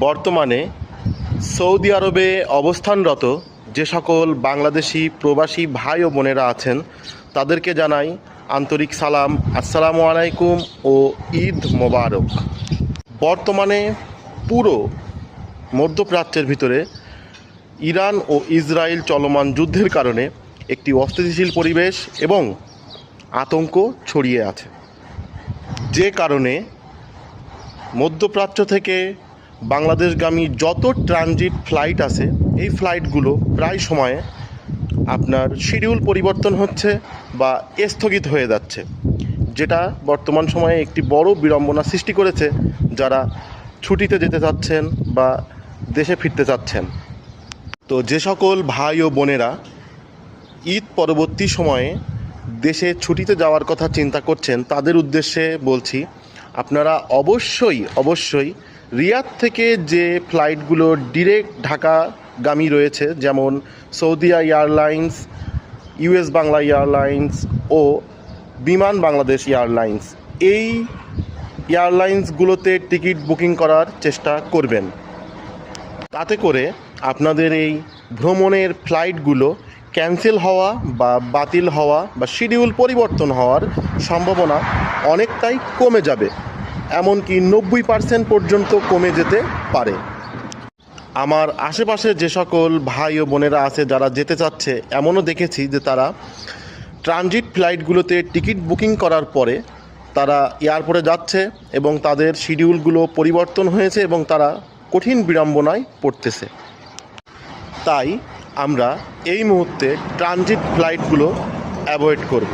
বর্তমানে সৌদি আরবে অবস্থানরত যে সকল বাংলাদেশি প্রবাসী ভাই ও বোনেরা আছেন তাদেরকে জানাই আন্তরিক সালাম, আসসালামু আলাইকুম ও ঈদ মোবারক। বর্তমানে পুরো মধ্যপ্রাচ্যের ভিতরে ইরান ও ইসরায়েল চলমান যুদ্ধের কারণে একটি অস্থিতিশীল পরিবেশ এবং আতঙ্ক ছড়িয়ে আছে, যে কারণে মধ্যপ্রাচ্য থেকে বাংলাদেশগামী যত ট্রানজিট ফ্লাইট আছে এই ফ্লাইটগুলো প্রায় সময়ে আপনার শিডিউল পরিবর্তন হচ্ছে বা স্থগিত হয়ে যাচ্ছে, যেটা বর্তমান সময়ে একটি বড় বিড়ম্বনা সৃষ্টি করেছে যারা ছুটিতে যেতে চাচ্ছেন বা দেশে ফিরতে চাচ্ছেন। তো যে সকল ভাই ও বোনেরা ঈদ পরবর্তী সময়ে দেশে ছুটিতে যাওয়ার কথা চিন্তা করছেন তাদের উদ্দেশ্যে বলছি, আপনারা অবশ্যই রিয়াদ থেকে যে ফ্লাইটগুলো ডিরেক্ট ঢাকাগামী রয়েছে, যেমন Saudia airlines, US Bangla airlines ও বিমান বাংলাদেশ এয়ারলাইন্স, এই এয়ারলাইন্সগুলোতে টিকিট বুকিং করার চেষ্টা করবেন। তাতে করে আপনাদের এই ভ্রমণের ফ্লাইটগুলো ক্যান্সেল হওয়া বা বাতিল হওয়া বা শিডিউল পরিবর্তন হওয়ার সম্ভাবনা অনেকটাই কমে যাবে, এমনকি 90% পর্যন্ত কমে যেতে পারে। আমার আশেপাশে যে সকল ভাই ও বোনেরা আছে যারা যেতে চাচ্ছে, এমনও দেখেছি যে তারা ট্রানজিট ফ্লাইটগুলোতে টিকিট বুকিং করার পরে তারা এয়ারপোর্টে যাচ্ছে এবং তাদের শিডিউলগুলো পরিবর্তন হয়েছে এবং তারা কঠিন বিড়ম্বনায় পড়তেছে। তাই আমরা এই মুহূর্তে ট্রানজিট ফ্লাইটগুলো অ্যাভয়েড করব,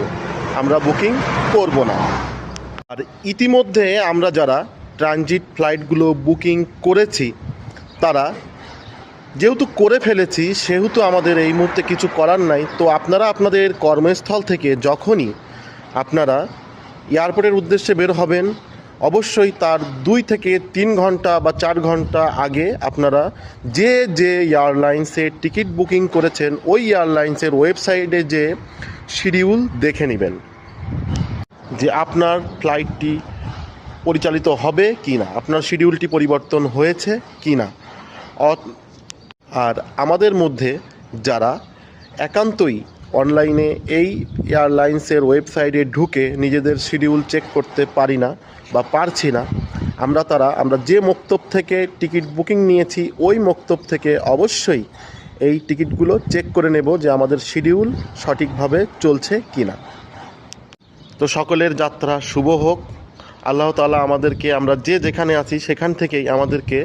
আমরা বুকিং করব না। আর ইতিমধ্যে আমরা যারা ট্রানজিট ফ্লাইটগুলো বুকিং করেছি তারা যেহেতু করে ফেলেছি সেহেতু আমাদের এই মুহূর্তে কিছু করার নাই। তো আপনারা আপনাদের কর্মস্থল থেকে যখনই আপনারা এয়ারপোর্টের উদ্দেশ্যে বের হবেন, অবশ্যই তার 2 থেকে 3 ঘন্টা বা 4 ঘন্টা আগে আপনারা যে এয়ারলাইন্সের টিকিট বুকিং করেছেন ওই এয়ারলাইন্সের ওয়েবসাইটে যে শিডিউল দেখে নেবেন যে আপনার ফ্লাইটটি পরিচালিত হবে কি না, আপনার শিডিউলটি পরিবর্তন হয়েছে কি না। আর আমাদের মধ্যে যারা একান্তই অনলাইনে এই এয়ারলাইন্সের ওয়েবসাইটে ঢুকে নিজেদের শিডিউল চেক করতে পারি না বা পারছি না, আমরা যে মক্তব থেকে টিকিট বুকিং নিয়েছি ওই মক্তব থেকে অবশ্যই এই টিকিটগুলো চেক করে নেব যে আমাদের শিডিউল সঠিকভাবে চলছে কি না। তো সকলের যাত্রা শুভ হোক। আল্লাহ তাআলা আমাদেরকে, আমরা যে যেখানে আছি সেখান থেকেই আমাদেরকে